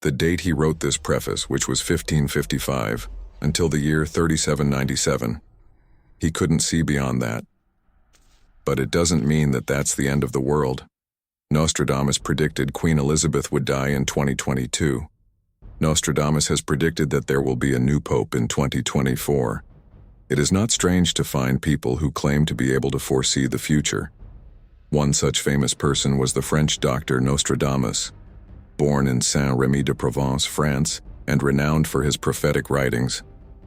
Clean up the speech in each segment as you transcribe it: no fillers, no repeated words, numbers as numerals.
the date he wrote this preface, which was 1555, until the year 3797. He couldn't see beyond that. But it doesn't mean that that's the end of the world. Nostradamus predicted Queen Elizabeth would die in 2022. Nostradamus has predicted that there will be a new pope in 2024. It is not strange to find people who claim to be able to foresee the future. One such famous person was the French Doctor Nostradamus. Born in Saint-Remy-de-Provence, France, and renowned for his prophetic writings,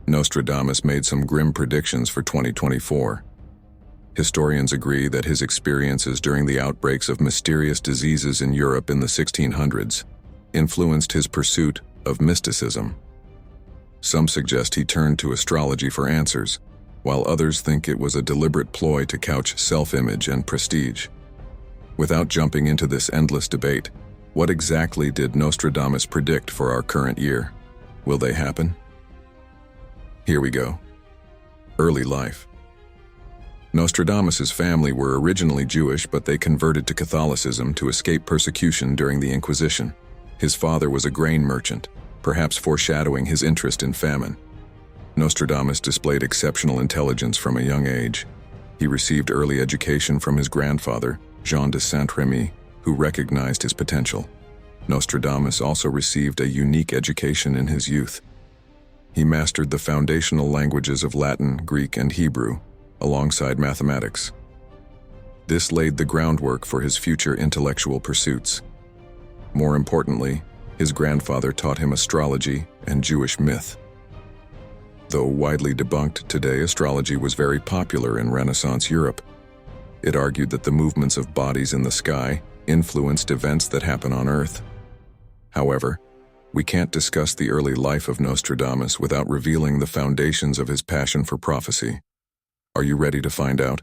Nostradamus made some grim predictions for 2024. Historians agree that his experiences during the outbreaks of mysterious diseases in Europe in the 1600s influenced his pursuit of mysticism. Some suggest he turned to astrology for answers, while others think it was a deliberate ploy to couch self-image and prestige. Without jumping into this endless debate, what exactly did Nostradamus predict for our current year? Will they happen? Here we go. Early life. Nostradamus's family were originally Jewish, but they converted to Catholicism to escape persecution during the Inquisition. His father was a grain merchant, perhaps foreshadowing his interest in famine. Nostradamus displayed exceptional intelligence from a young age. He received early education from his grandfather, Jean de Saint-Remy, who recognized his potential. Nostradamus also received a unique education in his youth. He mastered the foundational languages of Latin, Greek, and Hebrew, alongside mathematics. This laid the groundwork for his future intellectual pursuits. More importantly, his grandfather taught him astrology and Jewish myth. Though widely debunked today, astrology was very popular in Renaissance Europe. It argued that the movements of bodies in the sky influenced events that happen on Earth. However, we can't discuss the early life of Nostradamus without revealing the foundations of his passion for prophecy. Are you ready to find out?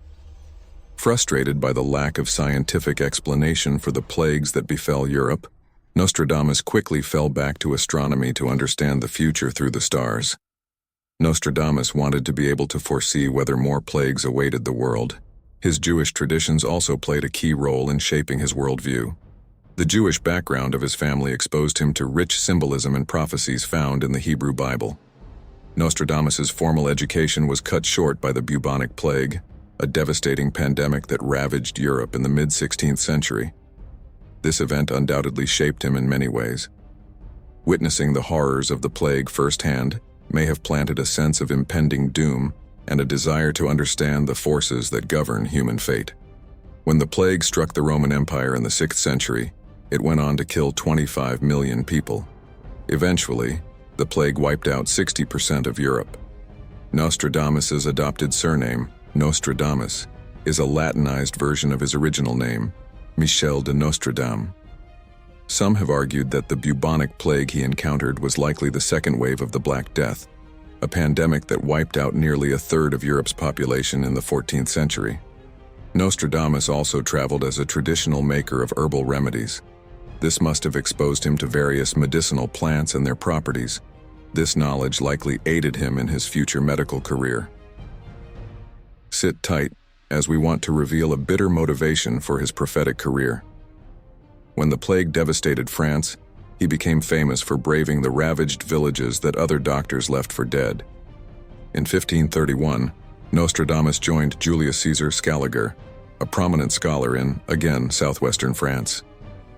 Frustrated by the lack of scientific explanation for the plagues that befell Europe, Nostradamus quickly fell back to astronomy to understand the future through the stars. Nostradamus wanted to be able to foresee whether more plagues awaited the world. His Jewish traditions also played a key role in shaping his worldview. The Jewish background of his family exposed him to rich symbolism and prophecies found in the Hebrew Bible. Nostradamus's formal education was cut short by the bubonic plague, a devastating pandemic that ravaged Europe in the mid-16th century. This event undoubtedly shaped him in many ways. Witnessing the horrors of the plague firsthand may have planted a sense of impending doom and a desire to understand the forces that govern human fate. When the plague struck the Roman Empire in the 6th century, it went on to kill 25 million people. Eventually, the plague wiped out 60% of Europe. Nostradamus's adopted surname, Nostradamus, is a Latinized version of his original name, Michel de Nostradam. Some have argued that the bubonic plague he encountered was likely the second wave of the Black Death, a pandemic that wiped out nearly a third of Europe's population in the 14th century. Nostradamus also traveled as a traditional maker of herbal remedies. This must have exposed him to various medicinal plants and their properties. This knowledge likely aided him in his future medical career. Sit tight, as we want to reveal a bitter motivation for his prophetic career. When the plague devastated France, he became famous for braving the ravaged villages that other doctors left for dead. In 1531, Nostradamus joined Julius Caesar Scaliger, a prominent scholar in, again, southwestern France.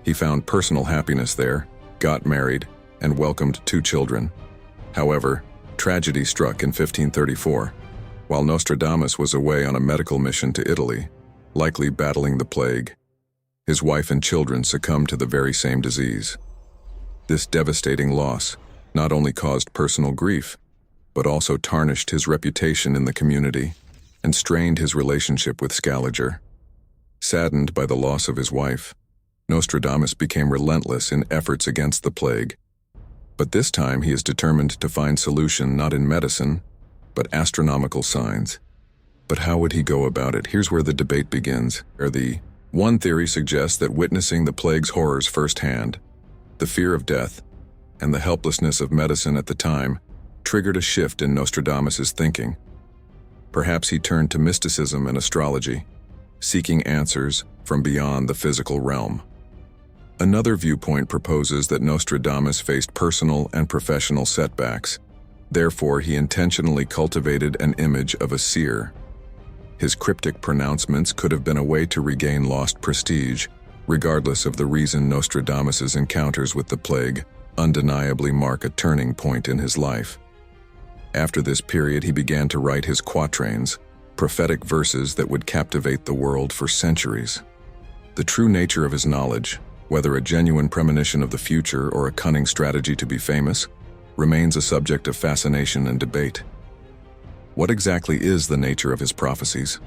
He found personal happiness there, got married, and welcomed 2 children. However, tragedy struck in 1534, while Nostradamus was away on a medical mission to Italy, likely battling the plague. His wife and children succumbed to the very same disease. This devastating loss not only caused personal grief, but also tarnished his reputation in the community and strained his relationship with Scaliger. Saddened by the loss of his wife, Nostradamus became relentless in efforts against the plague. But this time he is determined to find solution not in medicine, but astronomical signs. But how would he go about it? Here's where the debate begins. One theory suggests that witnessing the plague's horrors firsthand, the fear of death, and the helplessness of medicine at the time triggered a shift in Nostradamus's thinking. Perhaps he turned to mysticism and astrology, seeking answers from beyond the physical realm. Another viewpoint proposes that Nostradamus faced personal and professional setbacks. Therefore, he intentionally cultivated an image of a seer. His cryptic pronouncements could have been a way to regain lost prestige. Regardless of the reason, Nostradamus's encounters with the plague undeniably mark a turning point in his life. After this period, he began to write his quatrains, prophetic verses that would captivate the world for centuries. The true nature of his knowledge, whether a genuine premonition of the future or a cunning strategy to be famous, remains a subject of fascination and debate. What exactly is the nature of his prophecies?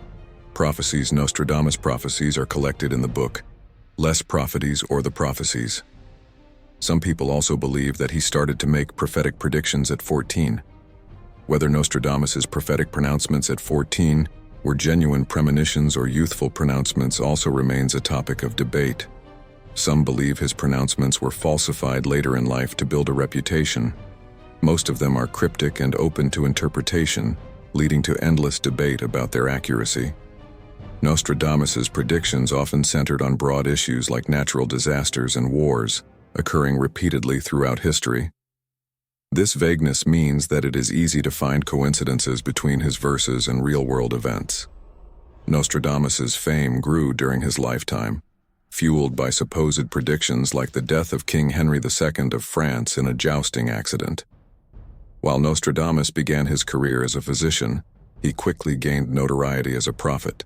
Nostradamus prophecies are collected in the book Les Prophéties or the Prophecies. Some people also believe that he started to make prophetic predictions at 14. Whether Nostradamus's prophetic pronouncements at 14 were genuine premonitions or youthful pronouncements also remains a topic of debate. Some believe his pronouncements were falsified later in life to build a reputation. Most of them are cryptic and open to interpretation, leading to endless debate about their accuracy. Nostradamus's predictions often centered on broad issues like natural disasters and wars, occurring repeatedly throughout history. This vagueness means that it is easy to find coincidences between his verses and real-world events. Nostradamus's fame grew during his lifetime, fueled by supposed predictions like the death of King Henry II of France in a jousting accident. While Nostradamus began his career as a physician, he quickly gained notoriety as a prophet.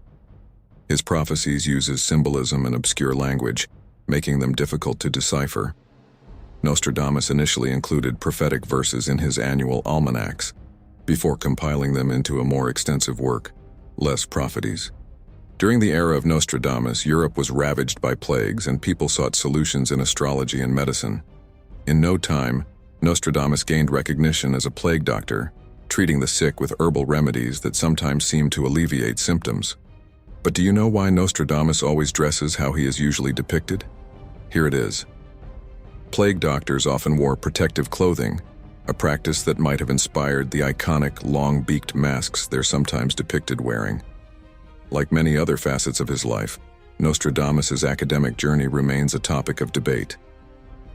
His prophecies uses symbolism and obscure language, making them difficult to decipher. Nostradamus initially included prophetic verses in his annual almanacs, before compiling them into a more extensive work, Les Prophéties. During the era of Nostradamus, Europe was ravaged by plagues and people sought solutions in astrology and medicine. In no time, Nostradamus gained recognition as a plague doctor, treating the sick with herbal remedies that sometimes seemed to alleviate symptoms. But do you know why Nostradamus always dresses how he is usually depicted? Here it is. Plague doctors often wore protective clothing, a practice that might have inspired the iconic, long-beaked masks they're sometimes depicted wearing. Like many other facets of his life, Nostradamus's academic journey remains a topic of debate.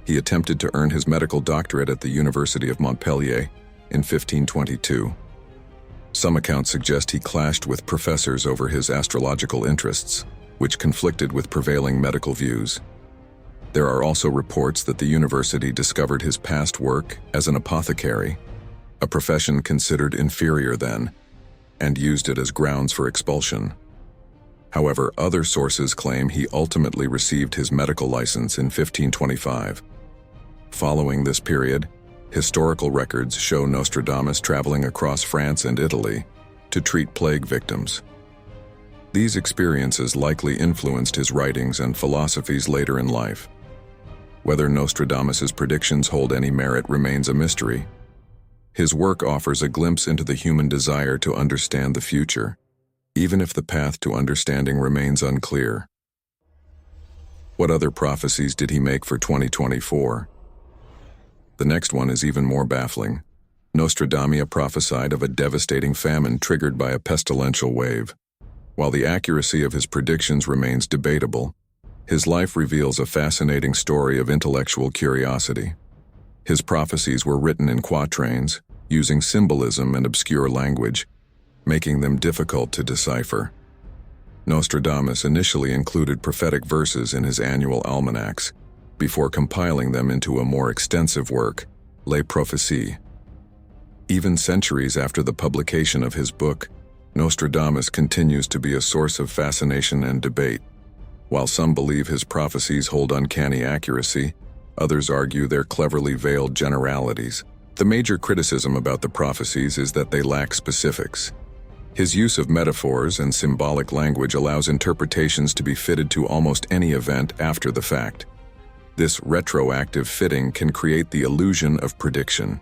He attempted to earn his medical doctorate at the University of Montpellier in 1522. Some accounts suggest he clashed with professors over his astrological interests, which conflicted with prevailing medical views. There are also reports that the university discovered his past work as an apothecary, a profession considered inferior then, and used it as grounds for expulsion. However, other sources claim he ultimately received his medical license in 1525. Following this period, historical records show Nostradamus traveling across France and Italy to treat plague victims. These experiences likely influenced his writings and philosophies later in life. Whether Nostradamus's predictions hold any merit remains a mystery. His work offers a glimpse into the human desire to understand the future, even if the path to understanding remains unclear. What other prophecies did he make for 2024? The next one is even more baffling. Nostradamus prophesied of a devastating famine triggered by a pestilential wave. While the accuracy of his predictions remains debatable, his life reveals a fascinating story of intellectual curiosity. His prophecies were written in quatrains, using symbolism and obscure language, making them difficult to decipher. Nostradamus initially included prophetic verses in his annual almanacs, before compiling them into a more extensive work, Les Prophéties. Even centuries after the publication of his book, Nostradamus continues to be a source of fascination and debate. While some believe his prophecies hold uncanny accuracy, others argue they're cleverly veiled generalities. The major criticism about the prophecies is that they lack specifics. His use of metaphors and symbolic language allows interpretations to be fitted to almost any event after the fact. This retroactive fitting can create the illusion of prediction.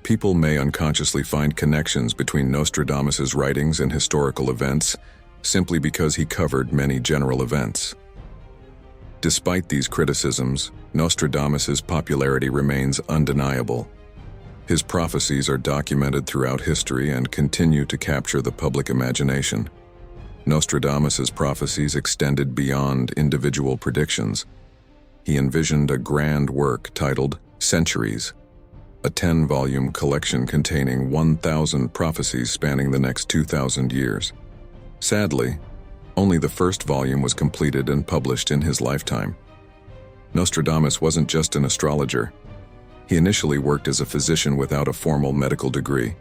People may unconsciously find connections between Nostradamus's writings and historical events simply because he covered many general events. Despite these criticisms, Nostradamus's popularity remains undeniable. His prophecies are documented throughout history and continue to capture the public imagination. Nostradamus's prophecies extended beyond individual predictions. he envisioned a grand work titled Centuries, a 10-volume collection containing 1,000 prophecies spanning the next 2,000 years. Sadly, only the first volume was completed and published in his lifetime. Nostradamus wasn't just an astrologer. He initially worked as a physician without a formal medical degree.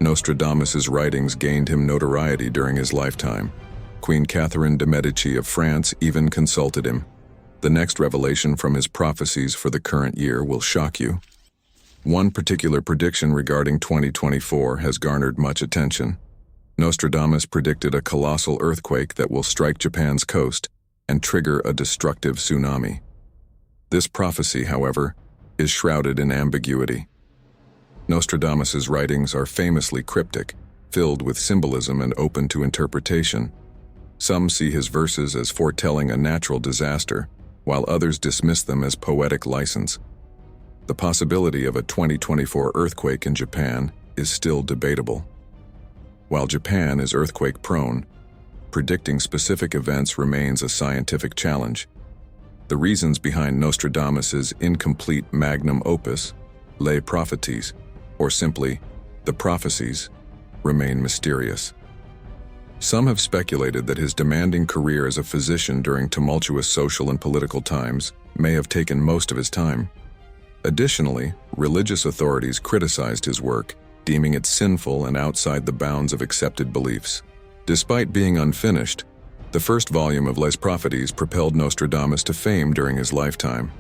Nostradamus's writings gained him notoriety during his lifetime. Queen Catherine de' Medici of France even consulted him. The next revelation from his prophecies for the current year will shock you. One particular prediction regarding 2024 has garnered much attention. Nostradamus predicted a colossal earthquake that will strike Japan's coast and trigger a destructive tsunami. This prophecy, however, is shrouded in ambiguity. Nostradamus's writings are famously cryptic, filled with symbolism and open to interpretation. Some see his verses as foretelling a natural disaster, while others dismiss them as poetic license. The possibility of a 2024 earthquake in Japan is still debatable. While Japan is earthquake-prone, predicting specific events remains a scientific challenge. The reasons behind Nostradamus's incomplete magnum opus, Les Prophéties, or simply the prophecies, remain mysterious. Some have speculated that his demanding career as a physician during tumultuous social and political times may have taken most of his time. Additionally, religious authorities criticized his work, deeming it sinful and outside the bounds of accepted beliefs. Despite being unfinished, the first volume of Les Prophéties propelled Nostradamus to fame during his lifetime.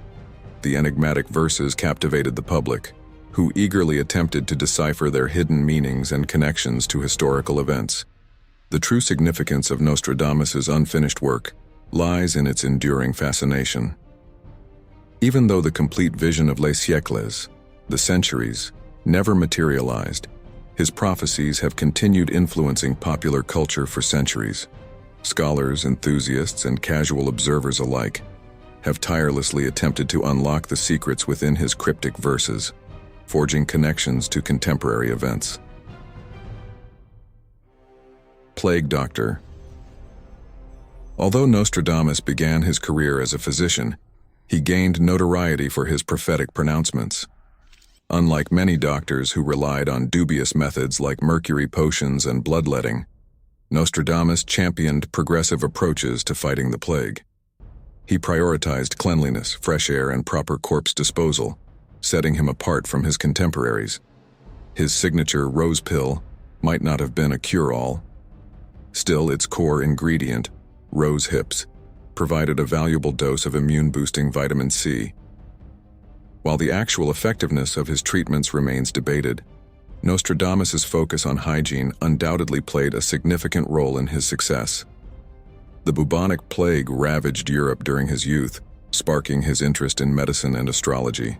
The enigmatic verses captivated the public, who eagerly attempted to decipher their hidden meanings and connections to historical events. The true significance of Nostradamus's unfinished work lies in its enduring fascination. Even though the complete vision of Les siècles, the centuries, never materialized, his prophecies have continued influencing popular culture for centuries. Scholars, enthusiasts, and casual observers alike have tirelessly attempted to unlock the secrets within his cryptic verses, forging connections to contemporary events. Plague Doctor. Although Nostradamus began his career as a physician, he gained notoriety for his prophetic pronouncements. Unlike many doctors who relied on dubious methods like mercury potions and bloodletting, Nostradamus championed progressive approaches to fighting the plague. He prioritized cleanliness, fresh air, and proper corpse disposal, setting him apart from his contemporaries. His signature rose pill might not have been a cure-all. Still, its core ingredient, rose hips, provided a valuable dose of immune-boosting vitamin C. While the actual effectiveness of his treatments remains debated, Nostradamus's focus on hygiene undoubtedly played a significant role in his success. The bubonic plague ravaged Europe during his youth, sparking his interest in medicine and astrology.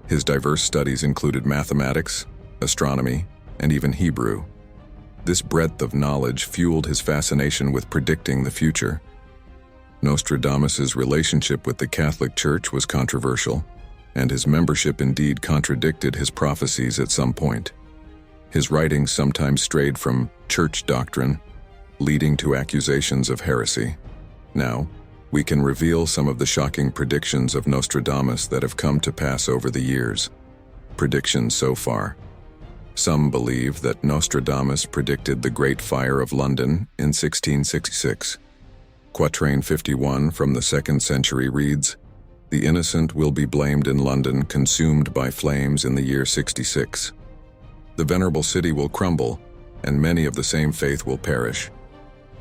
His diverse studies included mathematics, astronomy, and even Hebrew. This breadth of knowledge fueled his fascination with predicting the future. Nostradamus's relationship with the Catholic Church was controversial, and his membership indeed contradicted his prophecies at some point. His writings sometimes strayed from church doctrine, leading to accusations of heresy. Now, we can reveal some of the shocking predictions of Nostradamus that have come to pass over the years. Predictions so far. Some believe that Nostradamus predicted the Great Fire of London in 1666. Quatrain 51 from the 2nd century reads, "The innocent will be blamed in London, consumed by flames in the year 66. The venerable city will crumble, and many of the same faith will perish."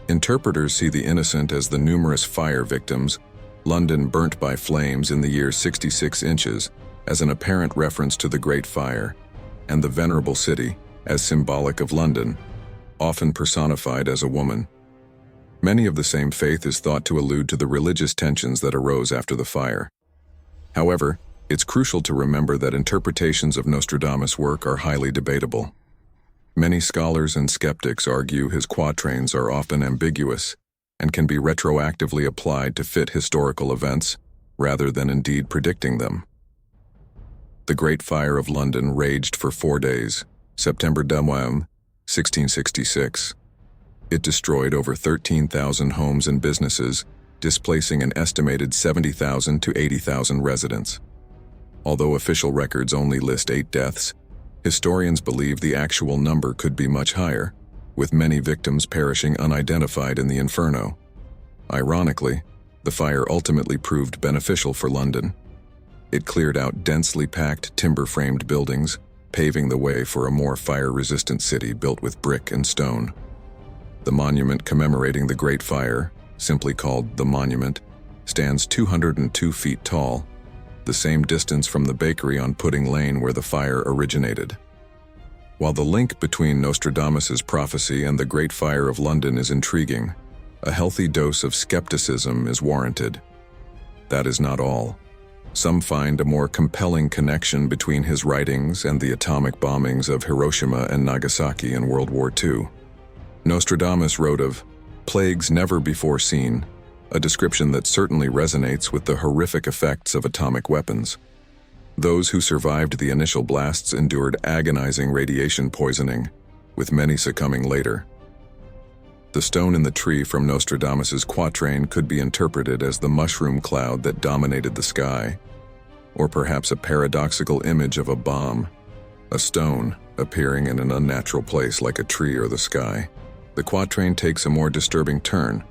Interpreters see the innocent as the numerous fire victims, London burnt by flames in the year 66 inches, as an apparent reference to the Great Fire, and the venerable city as symbolic of London, often personified as a woman. Many of the same faith is thought to allude to the religious tensions that arose after the fire. However, it's crucial to remember that interpretations of Nostradamus' work are highly debatable. Many scholars and skeptics argue his quatrains are often ambiguous and can be retroactively applied to fit historical events, rather than indeed predicting them. The Great Fire of London raged for 4 days, September 1666. It destroyed over 13,000 homes and businesses, displacing an estimated 70,000 to 80,000 residents. Although official records only list 8 deaths, historians believe the actual number could be much higher, with many victims perishing unidentified in the inferno. Ironically, the fire ultimately proved beneficial for London. It cleared out densely packed timber-framed buildings, paving the way for a more fire-resistant city built with brick and stone. The monument commemorating the Great Fire, simply called the Monument, stands 202 feet tall, the same distance from the bakery on Pudding Lane where the fire originated. While the link between Nostradamus's prophecy and the Great Fire of London is intriguing, a healthy dose of skepticism is warranted. That is not all. Some find a more compelling connection between his writings and the atomic bombings of Hiroshima and Nagasaki in World War II. Nostradamus wrote of plagues never before seen, a description that certainly resonates with the horrific effects of atomic weapons. Those who survived the initial blasts endured agonizing radiation poisoning, with many succumbing later. The stone in the tree from Nostradamus's quatrain could be interpreted as the mushroom cloud that dominated the sky, or perhaps a paradoxical image of a bomb, a stone appearing in an unnatural place like a tree or the sky. The quatrain takes a more disturbing turn,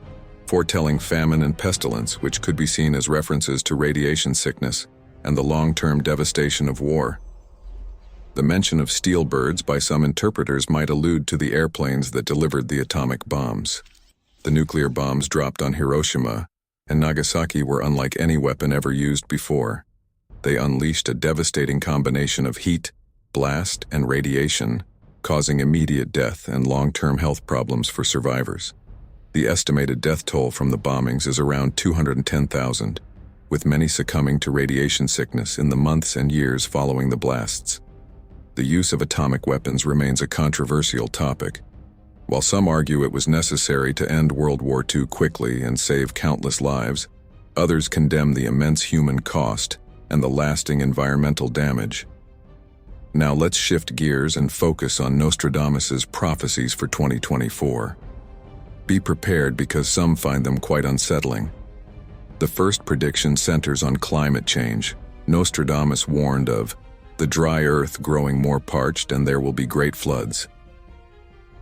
foretelling famine and pestilence, which could be seen as references to radiation sickness and the long-term devastation of war. The mention of steel birds by some interpreters might allude to the airplanes that delivered the atomic bombs. The nuclear bombs dropped on Hiroshima and Nagasaki were unlike any weapon ever used before. They unleashed a devastating combination of heat, blast, and radiation, causing immediate death and long-term health problems for survivors. The estimated death toll from the bombings is around 210,000, with many succumbing to radiation sickness in the months and years following the blasts. The use of atomic weapons remains a controversial topic. While some argue it was necessary to end World War II quickly and save countless lives, others condemn the immense human cost and the lasting environmental damage. Now let's shift gears and focus on Nostradamus's prophecies for 2024. Be prepared because some find them quite unsettling. The first prediction centers on climate change. Nostradamus warned of the dry earth growing more parched and there will be great floods.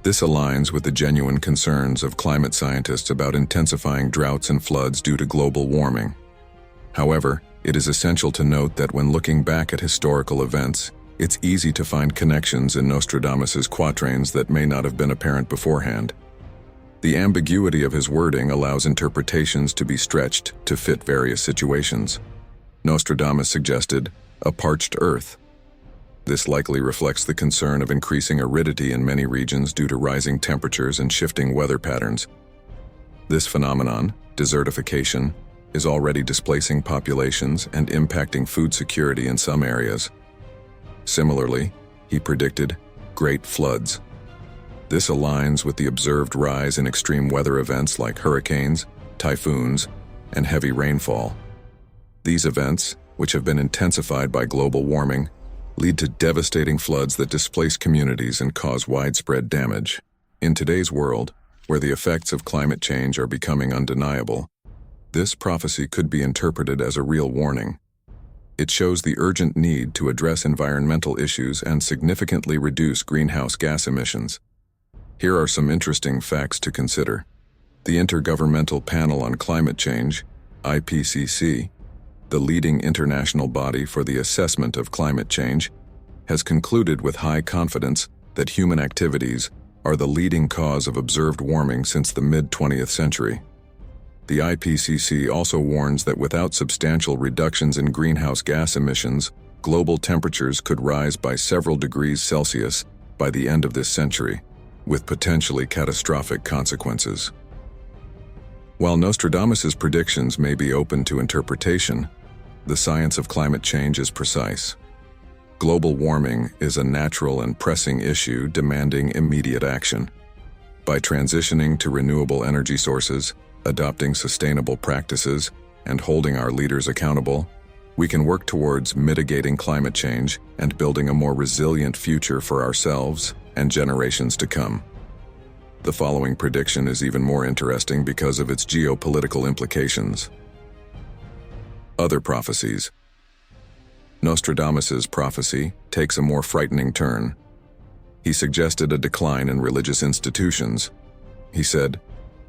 This aligns with the genuine concerns of climate scientists about intensifying droughts and floods due to global warming. However, it is essential to note that when looking back at historical events, it's easy to find connections in Nostradamus's quatrains that may not have been apparent beforehand. The ambiguity of his wording allows interpretations to be stretched to fit various situations. Nostradamus suggested a parched earth. This likely reflects the concern of increasing aridity in many regions due to rising temperatures and shifting weather patterns. This phenomenon, desertification, is already displacing populations and impacting food security in some areas. Similarly, he predicted great floods. This aligns with the observed rise in extreme weather events like hurricanes, typhoons, and heavy rainfall. These events, which have been intensified by global warming, lead to devastating floods that displace communities and cause widespread damage. In today's world, where the effects of climate change are becoming undeniable, this prophecy could be interpreted as a real warning. It shows the urgent need to address environmental issues and significantly reduce greenhouse gas emissions. Here are some interesting facts to consider. The Intergovernmental Panel on Climate Change, IPCC, the leading international body for the assessment of climate change, has concluded with high confidence that human activities are the leading cause of observed warming since the mid-20th century. The IPCC also warns that without substantial reductions in greenhouse gas emissions, global temperatures could rise by several degrees Celsius by the end of this century, with potentially catastrophic consequences. While Nostradamus's predictions may be open to interpretation, the science of climate change is precise. Global warming is a natural and pressing issue demanding immediate action. By transitioning to renewable energy sources, adopting sustainable practices, and holding our leaders accountable, we can work towards mitigating climate change and building a more resilient future for ourselves and generations to come. The following prediction is even more interesting because of its geopolitical implications. Other prophecies. Nostradamus's prophecy takes a more frightening turn. He suggested a decline in religious institutions. He said,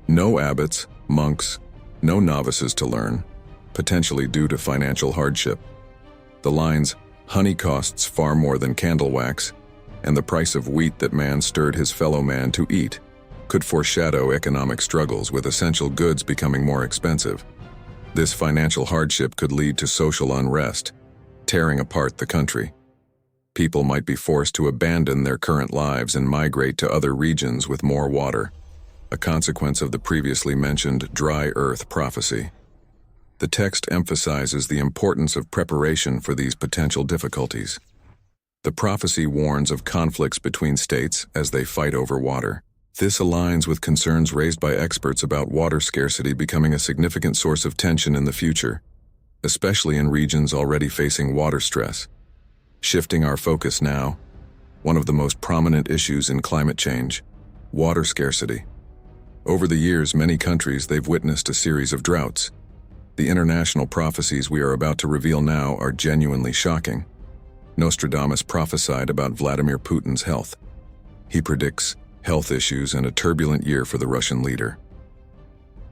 "No abbots, monks, no novices to learn, potentially due to financial hardship." The lines, "Honey costs far more than candle wax," and "the price of wheat that man stirred his fellow man to eat," could foreshadow economic struggles with essential goods becoming more expensive. This financial hardship could lead to social unrest, tearing apart the country. People might be forced to abandon their current lives and migrate to other regions with more water, a consequence of the previously mentioned dry earth prophecy. The text emphasizes the importance of preparation for these potential difficulties. The prophecy warns of conflicts between states as they fight over water. This aligns with concerns raised by experts about water scarcity becoming a significant source of tension in the future, especially in regions already facing water stress. Shifting our focus now, one of the most prominent issues in climate change, water scarcity. Over the years, many countries they've witnessed a series of droughts. The international prophecies we are about to reveal now are genuinely shocking. Nostradamus prophesied about Vladimir Putin's health. He predicts health issues and a turbulent year for the Russian leader.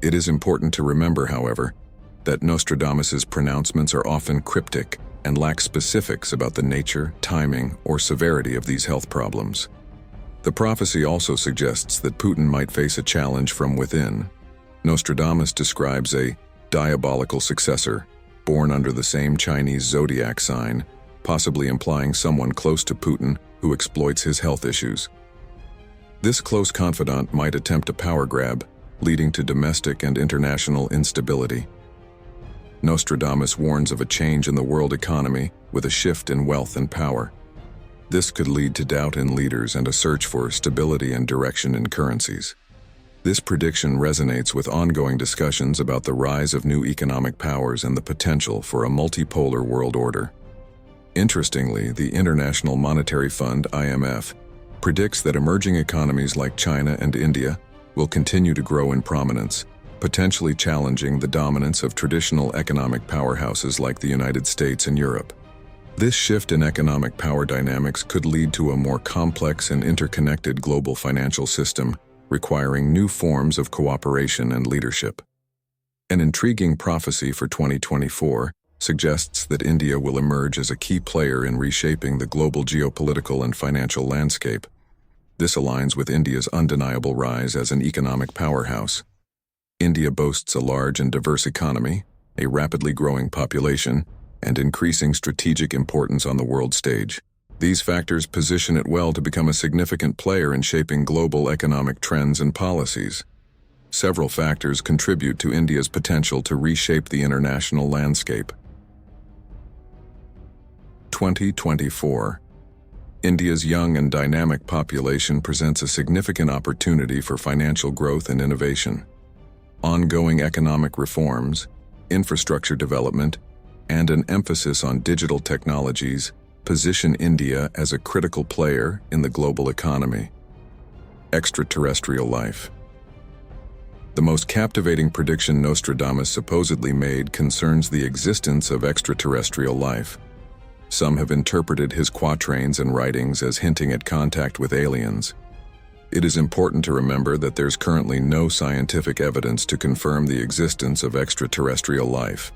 It is important to remember, however, that Nostradamus's pronouncements are often cryptic and lack specifics about the nature, timing, or severity of these health problems. The prophecy also suggests that Putin might face a challenge from within. Nostradamus describes a diabolical successor, born under the same Chinese zodiac sign, possibly implying someone close to Putin who exploits his health issues. This close confidant might attempt a power grab, leading to domestic and international instability. Nostradamus warns of a change in the world economy with a shift in wealth and power. This could lead to doubt in leaders and a search for stability and direction in currencies. This prediction resonates with ongoing discussions about the rise of new economic powers and the potential for a multipolar world order. Interestingly, the International Monetary Fund (IMF) predicts that emerging economies like China and India will continue to grow in prominence, potentially challenging the dominance of traditional economic powerhouses like the United States and Europe. This shift in economic power dynamics could lead to a more complex and interconnected global financial system, requiring new forms of cooperation and leadership. An intriguing prophecy for 2024 suggests that India will emerge as a key player in reshaping the global geopolitical and financial landscape. This aligns with India's undeniable rise as an economic powerhouse. India boasts a large and diverse economy, a rapidly growing population, and increasing strategic importance on the world stage. These factors position it well to become a significant player in shaping global economic trends and policies. Several factors contribute to India's potential to reshape the international landscape. 2024. India's young and dynamic population presents a significant opportunity for financial growth and innovation. Ongoing economic reforms, infrastructure development, and an emphasis on digital technologies position India as a critical player in the global economy. Extraterrestrial life. The most captivating prediction Nostradamus supposedly made concerns the existence of extraterrestrial life. Some have interpreted his quatrains and writings as hinting at contact with aliens. It is important to remember that there's currently no scientific evidence to confirm the existence of extraterrestrial life.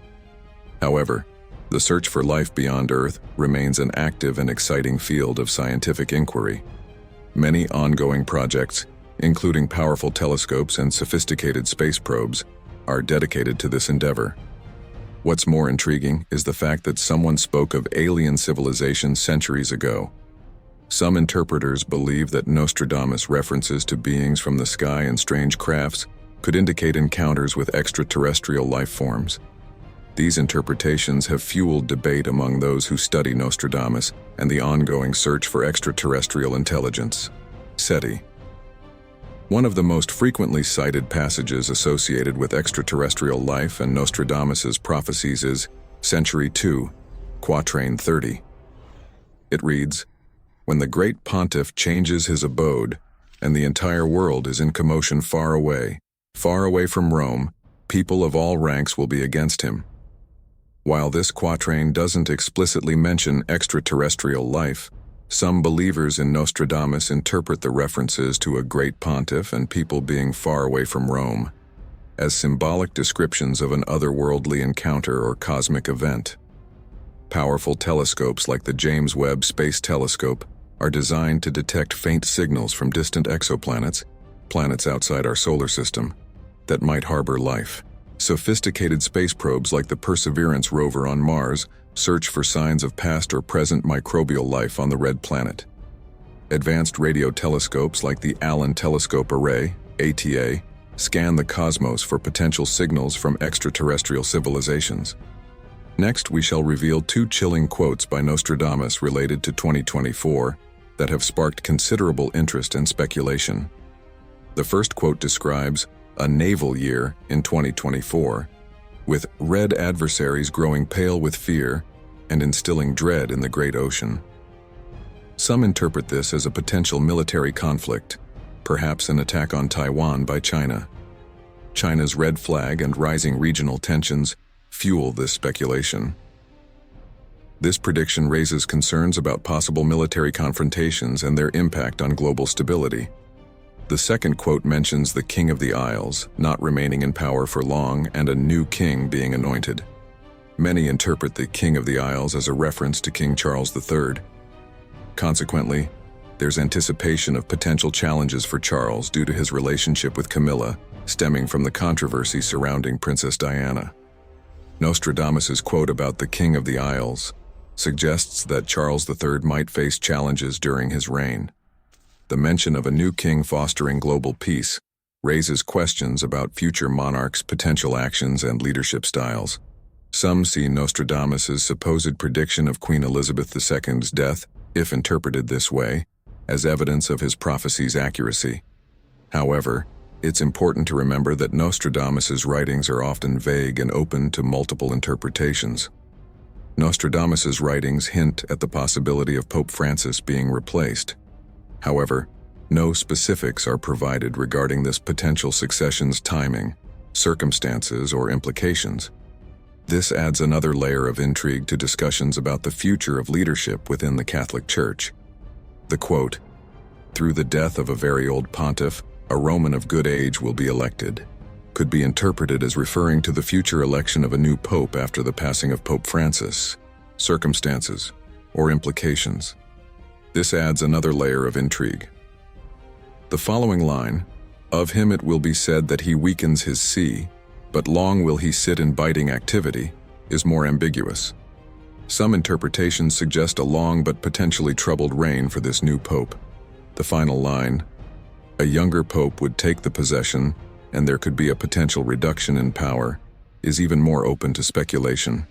However, the search for life beyond Earth remains an active and exciting field of scientific inquiry. Many ongoing projects, including powerful telescopes and sophisticated space probes, are dedicated to this endeavor. What's more intriguing is the fact that someone spoke of alien civilization centuries ago. Some interpreters believe that Nostradamus' references to beings from the sky and strange crafts could indicate encounters with extraterrestrial life forms. These interpretations have fueled debate among those who study Nostradamus and the ongoing search for extraterrestrial intelligence. SETI. One of the most frequently cited passages associated with extraterrestrial life and Nostradamus's prophecies is Century 2, Quatrain 30. It reads, "When the great pontiff changes his abode, and the entire world is in commotion far away from Rome. People of all ranks will be against him. While this quatrain doesn't explicitly mention extraterrestrial life, some believers in Nostradamus interpret the references to a great pontiff and people being far away from Rome as symbolic descriptions of an otherworldly encounter or cosmic event. Powerful telescopes like the James Webb Space Telescope are designed to detect faint signals from distant exoplanets, planets outside our solar system, that might harbor life. Sophisticated space probes like the Perseverance rover on Mars search for signs of past or present microbial life on the red planet. Advanced radio telescopes like the Allen Telescope Array, ATA, scan the cosmos for potential signals from extraterrestrial civilizations. Next, we shall reveal two chilling quotes by Nostradamus related to 2024 that have sparked considerable interest and speculation. The first quote describes a naval year in 2024, with red adversaries growing pale with fear and instilling dread in the great ocean. Some interpret this as a potential military conflict, perhaps an attack on Taiwan by China. China's red flag and rising regional tensions fuel this speculation. This prediction raises concerns about possible military confrontations and their impact on global stability. The second quote mentions the King of the Isles not remaining in power for long and a new king being anointed. Many interpret the King of the Isles as a reference to King Charles III. Consequently, there's anticipation of potential challenges for Charles due to his relationship with Camilla, stemming from the controversy surrounding Princess Diana. Nostradamus's quote about the King of the Isles suggests that Charles III might face challenges during his reign. The mention of a new king fostering global peace raises questions about future monarchs' potential actions and leadership styles. Some see Nostradamus's supposed prediction of Queen Elizabeth II's death, if interpreted this way, as evidence of his prophecy's accuracy. However, it's important to remember that Nostradamus's writings are often vague and open to multiple interpretations. Nostradamus's writings hint at the possibility of Pope Francis being replaced. However, no specifics are provided regarding this potential succession's timing, circumstances, or implications. This adds another layer of intrigue to discussions about the future of leadership within the Catholic Church. The quote, "Through the death of a very old pontiff, a Roman of good age will be elected," could be interpreted as referring to the future election of a new pope after the passing of Pope Francis, circumstances, or implications. This adds another layer of intrigue. The following line, "Of him it will be said that he weakens his see, but long will he sit in biting activity," is more ambiguous. Some interpretations suggest a long but potentially troubled reign for this new pope. The final line, "A younger pope would take the possession, and there could be a potential reduction in power," is even more open to speculation.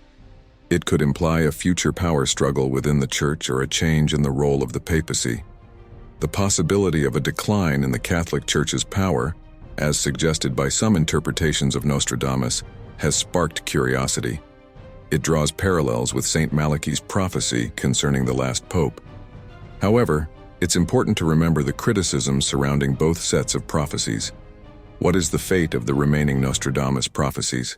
It could imply a future power struggle within the Church or a change in the role of the papacy. The possibility of a decline in the Catholic Church's power, as suggested by some interpretations of Nostradamus, has sparked curiosity. It draws parallels with Saint Malachi's prophecy concerning the last pope. However, it's important to remember the criticisms surrounding both sets of prophecies. What is the fate of the remaining Nostradamus prophecies?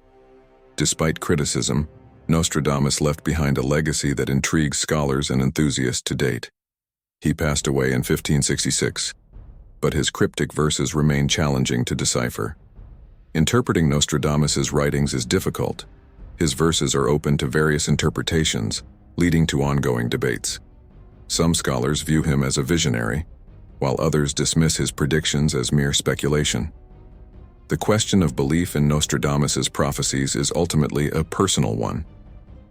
Despite criticism, Nostradamus left behind a legacy that intrigues scholars and enthusiasts to date. He passed away in 1566, but his cryptic verses remain challenging to decipher. Interpreting Nostradamus's writings is difficult. His verses are open to various interpretations, leading to ongoing debates. Some scholars view him as a visionary, while others dismiss his predictions as mere speculation. The question of belief in Nostradamus's prophecies is ultimately a personal one.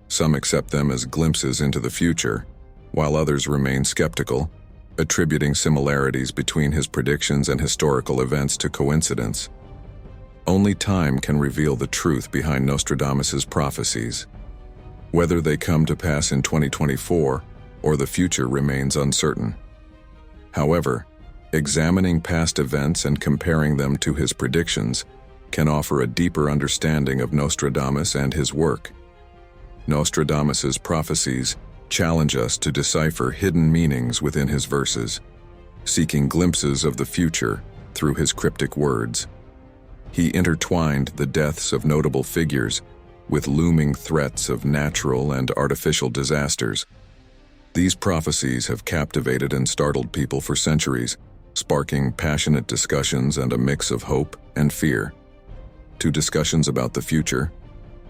Some accept them as glimpses into the future, while others remain skeptical, attributing similarities between his predictions and historical events to coincidence. Only time can reveal the truth behind Nostradamus's prophecies. Whether they come to pass in 2024 or the future remains uncertain. However, examining past events and comparing them to his predictions can offer a deeper understanding of Nostradamus and his work. Nostradamus's prophecies challenge us to decipher hidden meanings within his verses. seeking glimpses of the future through his cryptic words. He intertwined the deaths of notable figures with looming threats of natural and artificial disasters. These prophecies have captivated and startled people for centuries, sparking passionate discussions and a mix of hope and fear. To discussions about the future,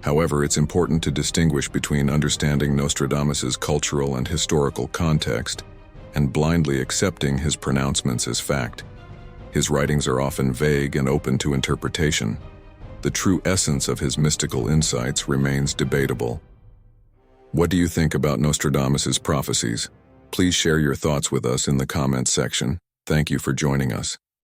however, it's important to distinguish between understanding Nostradamus's cultural and historical context and blindly accepting his pronouncements as fact. His writings are often vague and open to interpretation. The true essence of his mystical insights remains debatable. What do you think about Nostradamus's prophecies? Please share your thoughts with us in the comments section. Thank you for joining us.